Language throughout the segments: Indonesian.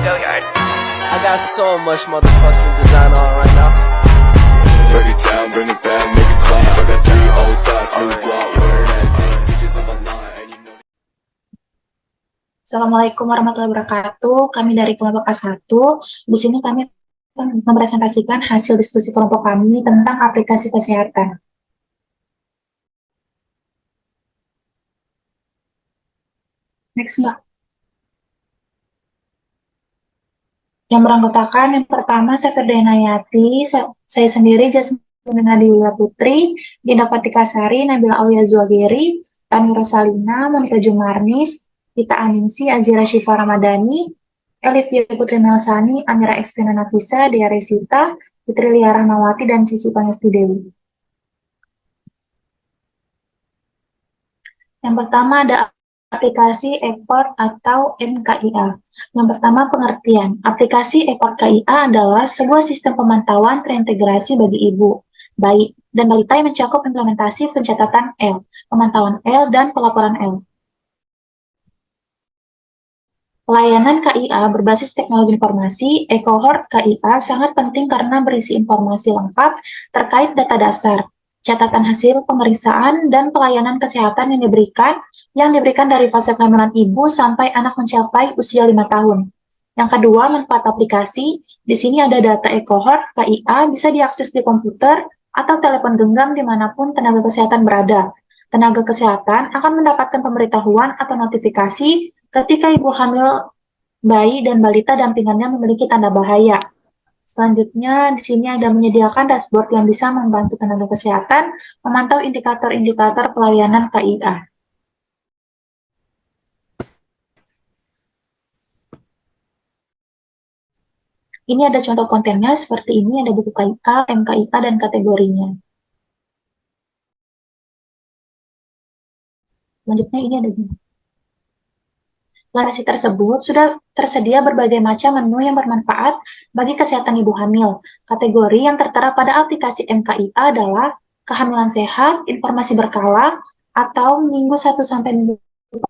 I got so much motherfucking design on right now. Break it down, bring it back, make it clap. I got 3 old thoughts, new guap, where that damn bitches on my line, and you know. Assalamualaikum warahmatullahi wabarakatuh. Kami dari kelompok A1. Di sini kami akan mempresentasikan hasil diskusi kelompok kami tentang aplikasi kesehatan. Next, Mbak. Yang beranggotakan yang pertama saya Ferdianayati, saya sendiri Jasmine Nadiwila Putri, Dinda Fatika Sari, Nabila Aulia Zuageri, Tani Rosalina, Monika Jumarnis, Vita Aningsi, Azira Syifa Ramadhani, Elivia Putri Melsani, Amira Expiana Nafisa, Dea Resita, Fitri Lia Rahmawati, dan Cici Pangestu Dewi. Yang pertama ada aplikasi e-court atau MKIA. Yang pertama pengertian. Aplikasi e-court KIA adalah sebuah sistem pemantauan terintegrasi bagi ibu, bayi, dan balita yang mencakup implementasi pencatatan L, pemantauan L, dan pelaporan L. Pelayanan KIA berbasis teknologi informasi, e-cohort KIA sangat penting karena berisi informasi lengkap terkait data dasar, catatan hasil pemeriksaan, dan pelayanan kesehatan yang diberikan dari fase kehamilan ibu sampai anak mencapai usia 5 tahun. Yang kedua, manfaat aplikasi. Di sini ada data e-cohort KIA bisa diakses di komputer atau telepon genggam dimanapun tenaga kesehatan berada. Tenaga kesehatan akan mendapatkan pemberitahuan atau notifikasi ketika ibu hamil, bayi, dan balita dampingannya memiliki tanda bahaya. Selanjutnya, di sini ada menyediakan dashboard yang bisa membantu tenaga kesehatan memantau indikator-indikator pelayanan KIA. Ini ada contoh kontennya seperti ini, ada buku KIA, MKIA, dan kategorinya. Selanjutnya ini ada gini. Aplikasi tersebut sudah tersedia berbagai macam menu yang bermanfaat bagi kesehatan ibu hamil. Kategori yang tertera pada aplikasi MKIA adalah kehamilan sehat, informasi berkala, atau minggu 1 sampai minggu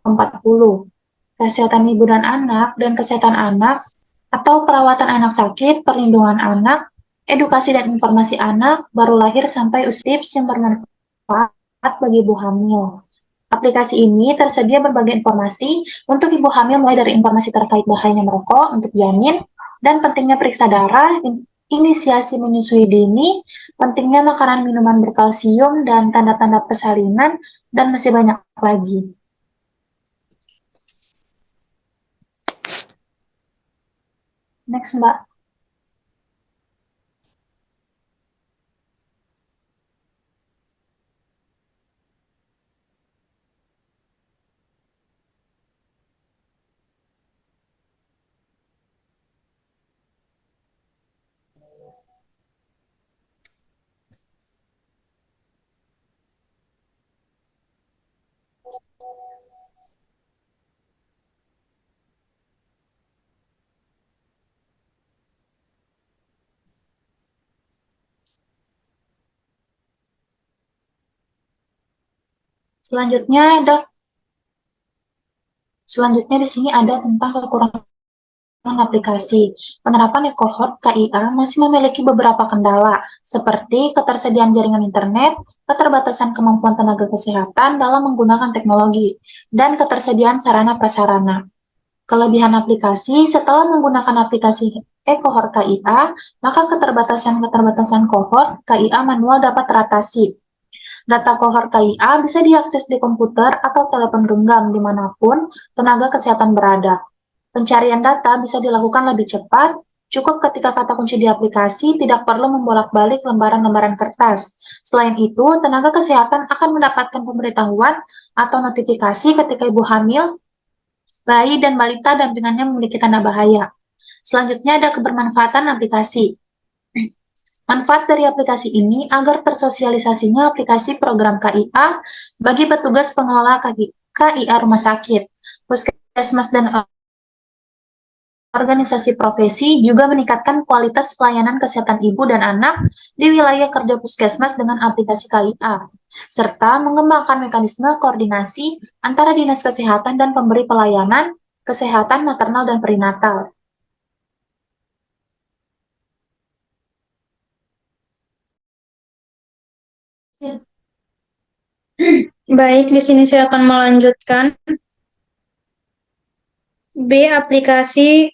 40, kesehatan ibu dan kesehatan anak, atau perawatan anak sakit, perlindungan anak, edukasi dan informasi anak, baru lahir sampai usia tips yang bermanfaat bagi ibu hamil. Aplikasi ini tersedia berbagai informasi untuk ibu hamil mulai dari informasi terkait bahayanya merokok untuk janin dan pentingnya periksa darah, inisiasi menyusui dini, pentingnya makanan minuman berkalsium dan tanda-tanda persalinan, dan masih banyak lagi. Next, Mbak. Selanjutnya di sini ada tentang kekurangan aplikasi. Penerapan e-cohort KIA masih memiliki beberapa kendala, seperti ketersediaan jaringan internet, keterbatasan kemampuan tenaga kesehatan dalam menggunakan teknologi, dan ketersediaan sarana prasarana. Kelebihan aplikasi: setelah menggunakan aplikasi e-cohort KIA, maka keterbatasan cohort KIA manual dapat teratasi. Data cohort KIA bisa diakses di komputer atau telepon genggam dimanapun tenaga kesehatan berada. Pencarian data bisa dilakukan lebih cepat, cukup ketika kata kunci di aplikasi, tidak perlu membolak-balik lembaran-lembaran kertas. Selain itu, tenaga kesehatan akan mendapatkan pemberitahuan atau notifikasi ketika ibu hamil, bayi, dan balita dampingannya memiliki tanda bahaya. Selanjutnya ada kebermanfaatan aplikasi. Manfaat dari aplikasi ini agar tersosialisasinya aplikasi program KIA bagi petugas pengelola KIA rumah sakit, puskesmas, dan organisasi profesi juga meningkatkan kualitas pelayanan kesehatan ibu dan anak di wilayah kerja puskesmas dengan aplikasi KIA, serta mengembangkan mekanisme koordinasi antara dinas kesehatan dan pemberi pelayanan kesehatan maternal dan perinatal. Baik, di sini saya akan melanjutkan. B. Aplikasi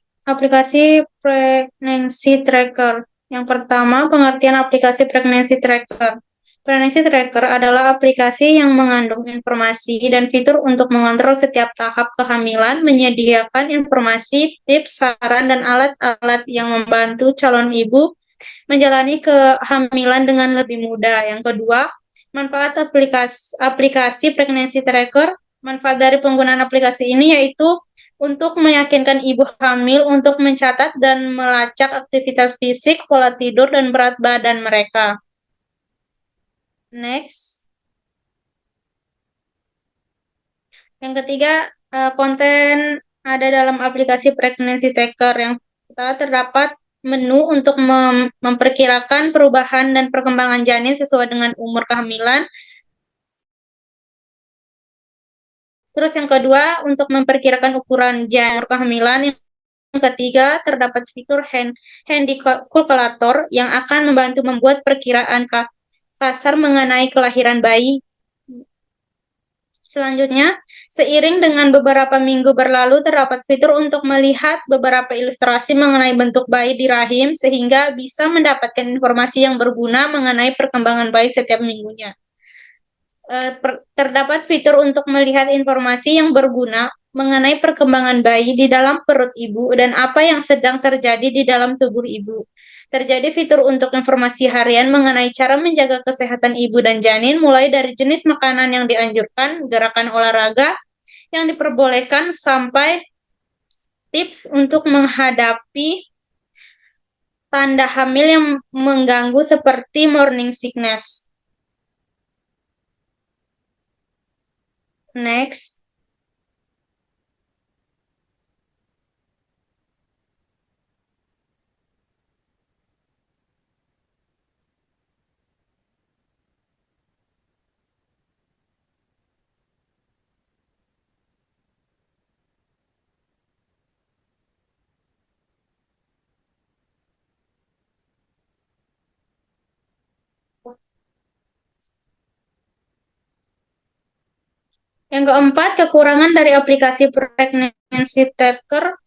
pregnancy tracker. Yang pertama, pengertian aplikasi pregnancy tracker. Pregnancy tracker adalah aplikasi yang mengandung informasi dan fitur untuk mengontrol setiap tahap kehamilan, menyediakan informasi, tips, saran, dan alat-alat yang membantu calon ibu menjalani kehamilan dengan lebih mudah. Yang kedua, manfaat aplikasi pregnancy tracker. Manfaat dari penggunaan aplikasi ini yaitu untuk meyakinkan ibu hamil untuk mencatat dan melacak aktivitas fisik, pola tidur, dan berat badan mereka. Next. Yang ketiga, konten ada dalam aplikasi pregnancy tracker. Yang pertama, terdapat menu untuk memperkirakan perubahan dan perkembangan janin sesuai dengan umur kehamilan. Terus yang kedua, untuk memperkirakan ukuran janin kehamilan. Yang ketiga, terdapat fitur handy calculator yang akan membantu membuat perkiraan kasar mengenai kelahiran bayi. Selanjutnya, seiring dengan beberapa minggu berlalu, terdapat fitur untuk melihat beberapa ilustrasi mengenai bentuk bayi di rahim, sehingga bisa mendapatkan informasi yang berguna mengenai perkembangan bayi setiap minggunya. Terdapat fitur untuk melihat informasi yang berguna mengenai perkembangan bayi di dalam perut ibu dan apa yang sedang terjadi di dalam tubuh ibu. Terjadi fitur untuk informasi harian mengenai cara menjaga kesehatan ibu dan janin, mulai dari jenis makanan yang dianjurkan, gerakan olahraga yang diperbolehkan, sampai tips untuk menghadapi tanda hamil yang mengganggu seperti morning sickness. Next. Yang keempat, kekurangan dari aplikasi pregnancy tracker.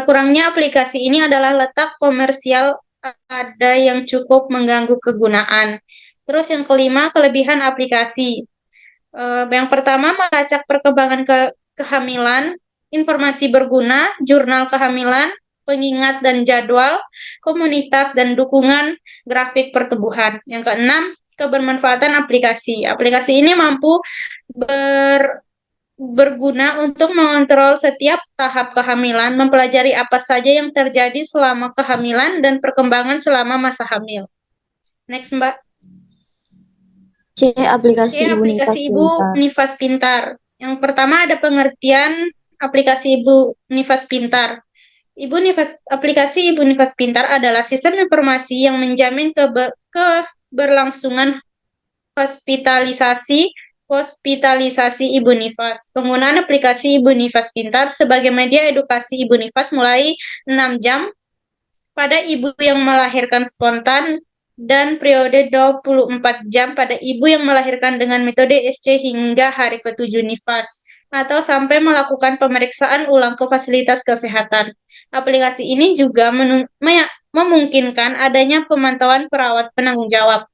Kurangnya aplikasi ini adalah letak komersial ada yang cukup mengganggu kegunaan. Terus yang kelima, kelebihan aplikasi. Yang pertama, melacak perkembangan kehamilan, informasi berguna, jurnal kehamilan, pengingat dan jadwal, komunitas dan dukungan grafik pertumbuhan. Yang keenam, kebermanfaatan aplikasi. Aplikasi ini mampu berguna untuk mengontrol setiap tahap kehamilan, mempelajari apa saja yang terjadi selama kehamilan dan perkembangan selama masa hamil. Next, Mbak. C. Aplikasi Ibu aplikasi Nifas Ibu Pintar. Nifas Pintar. Yang pertama ada pengertian aplikasi Ibu Nifas Pintar. Aplikasi Ibu Nifas Pintar adalah sistem informasi yang menjamin keberlangsungan hospitalisasi Ibu Nifas. Penggunaan aplikasi Ibu Nifas Pintar sebagai media edukasi Ibu Nifas mulai 6 jam pada ibu yang melahirkan spontan dan periode 24 jam pada ibu yang melahirkan dengan metode SC hingga hari ke-7 nifas, atau sampai melakukan pemeriksaan ulang ke fasilitas kesehatan. Aplikasi ini juga memungkinkan adanya pemantauan perawat penanggung jawab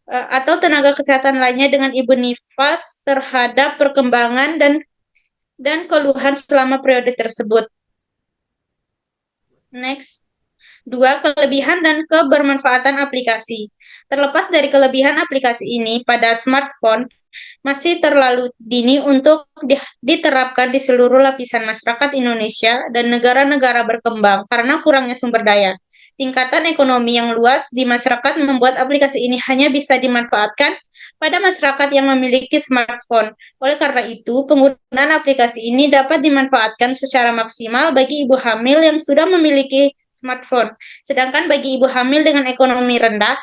atau tenaga kesehatan lainnya dengan ibu nifas terhadap perkembangan dan keluhan selama periode tersebut. Next. 2. Kelebihan dan kebermanfaatan aplikasi. Terlepas dari kelebihan aplikasi ini pada smartphone, masih terlalu dini untuk diterapkan di seluruh lapisan masyarakat Indonesia dan negara-negara berkembang karena kurangnya sumber daya. Tingkatan ekonomi yang luas di masyarakat membuat aplikasi ini hanya bisa dimanfaatkan pada masyarakat yang memiliki smartphone. Oleh karena itu, penggunaan aplikasi ini dapat dimanfaatkan secara maksimal bagi ibu hamil yang sudah memiliki smartphone. Sedangkan bagi ibu hamil dengan ekonomi rendah,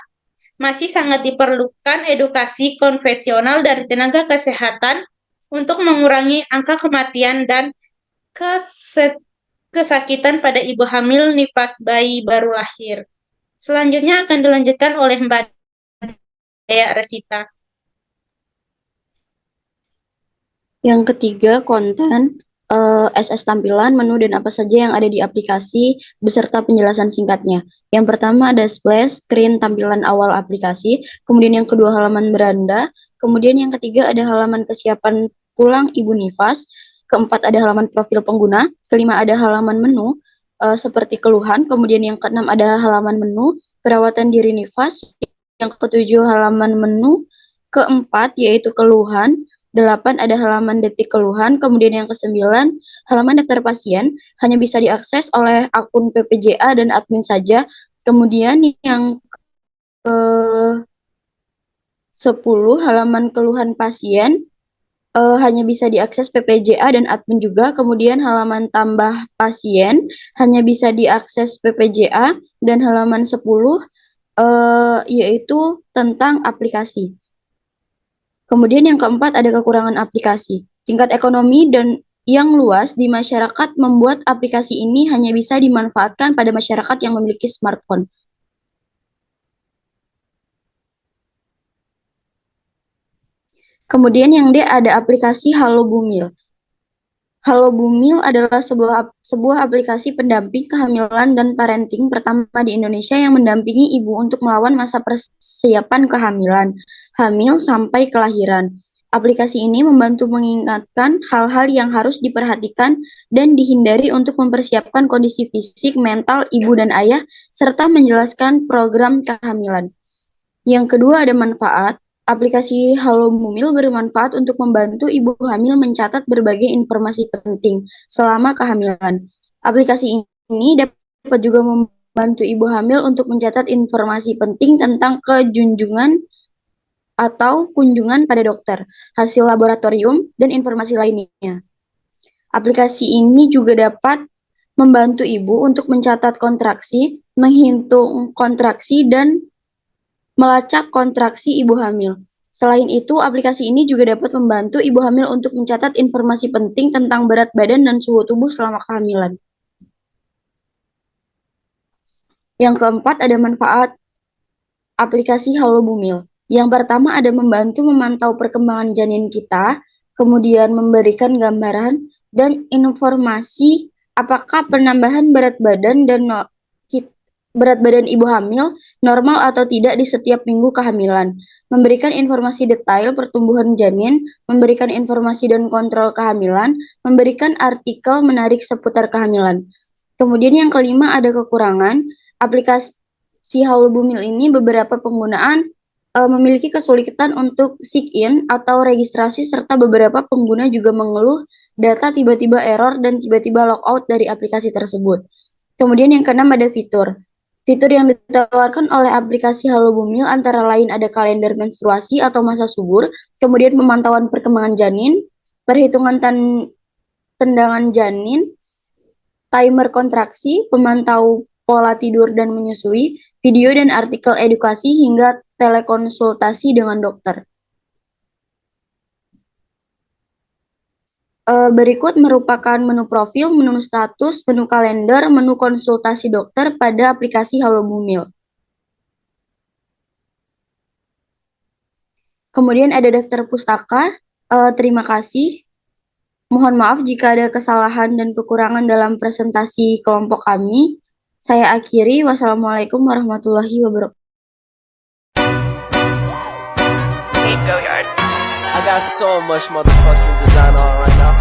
masih sangat diperlukan edukasi konvensional dari tenaga kesehatan untuk mengurangi angka kematian dan kesakitan pada ibu hamil nifas bayi baru lahir. Selanjutnya akan dilanjutkan oleh Mbak Dea Resita. Yang ketiga, konten, SS tampilan, menu, dan apa saja yang ada di aplikasi beserta penjelasan singkatnya. Yang pertama ada splash screen tampilan awal aplikasi, kemudian yang kedua halaman beranda, kemudian yang ketiga ada halaman kesiapan pulang Ibu Nifas, keempat ada halaman profil pengguna, kelima ada halaman menu seperti keluhan, kemudian yang keenam ada halaman menu perawatan diri Nifas, yang ketujuh halaman menu keempat yaitu keluhan, 8 ada halaman detik keluhan, kemudian yang ke-9 halaman daftar pasien hanya bisa diakses oleh akun PPJA dan admin saja. Kemudian yang ke-10 halaman keluhan pasien hanya bisa diakses PPJA dan admin juga. Kemudian halaman tambah pasien hanya bisa diakses PPJA, dan halaman 10 yaitu tentang aplikasi. Kemudian yang keempat ada kekurangan aplikasi. Tingkat ekonomi dan yang luas di masyarakat membuat aplikasi ini hanya bisa dimanfaatkan pada masyarakat yang memiliki smartphone. Kemudian yang D ada aplikasi Halo Bumil. Halo Bumil adalah sebuah aplikasi pendamping kehamilan dan parenting pertama di Indonesia yang mendampingi ibu untuk melawan masa persiapan kehamilan, hamil sampai kelahiran. Aplikasi ini membantu mengingatkan hal-hal yang harus diperhatikan dan dihindari untuk mempersiapkan kondisi fisik, mental ibu dan ayah, serta menjelaskan program kehamilan. Yang kedua ada manfaat. Aplikasi Halo Bumil bermanfaat untuk membantu ibu hamil mencatat berbagai informasi penting selama kehamilan. Aplikasi ini dapat juga membantu ibu hamil untuk mencatat informasi penting tentang kejunjungan atau kunjungan pada dokter, hasil laboratorium, dan informasi lainnya. Aplikasi ini juga dapat membantu ibu untuk mencatat kontraksi, menghitung kontraksi, dan melacak kontraksi ibu hamil. Selain itu, aplikasi ini juga dapat membantu ibu hamil untuk mencatat informasi penting tentang berat badan dan suhu tubuh selama kehamilan. Yang keempat ada manfaat aplikasi Halo Bumil. Yang pertama ada membantu memantau perkembangan janin kita, kemudian memberikan gambaran dan informasi apakah penambahan berat badan ibu hamil normal atau tidak di setiap minggu kehamilan, memberikan informasi detail pertumbuhan janin, memberikan informasi dan kontrol kehamilan, memberikan artikel menarik seputar kehamilan. Kemudian yang kelima ada kekurangan. Aplikasi Halo Bumil ini beberapa penggunaan memiliki kesulitan untuk sign in atau registrasi, serta beberapa pengguna juga mengeluh data tiba-tiba error dan tiba-tiba logout dari aplikasi tersebut. Kemudian yang keenam ada fitur. Fitur yang ditawarkan oleh aplikasi Halo Bumil antara lain ada kalender menstruasi atau masa subur, kemudian pemantauan perkembangan janin, perhitungan tendangan janin, timer kontraksi, pemantau pola tidur dan menyusui, video dan artikel edukasi, hingga telekonsultasi dengan dokter. Berikut merupakan menu profil, menu status, menu kalender, menu konsultasi dokter pada aplikasi Halo Bumil. Kemudian ada daftar pustaka. Terima kasih. Mohon maaf jika ada kesalahan dan kekurangan dalam presentasi kelompok kami. Saya akhiri. Wassalamualaikum warahmatullahi wabarakatuh. I got so much motherfucking design on right now.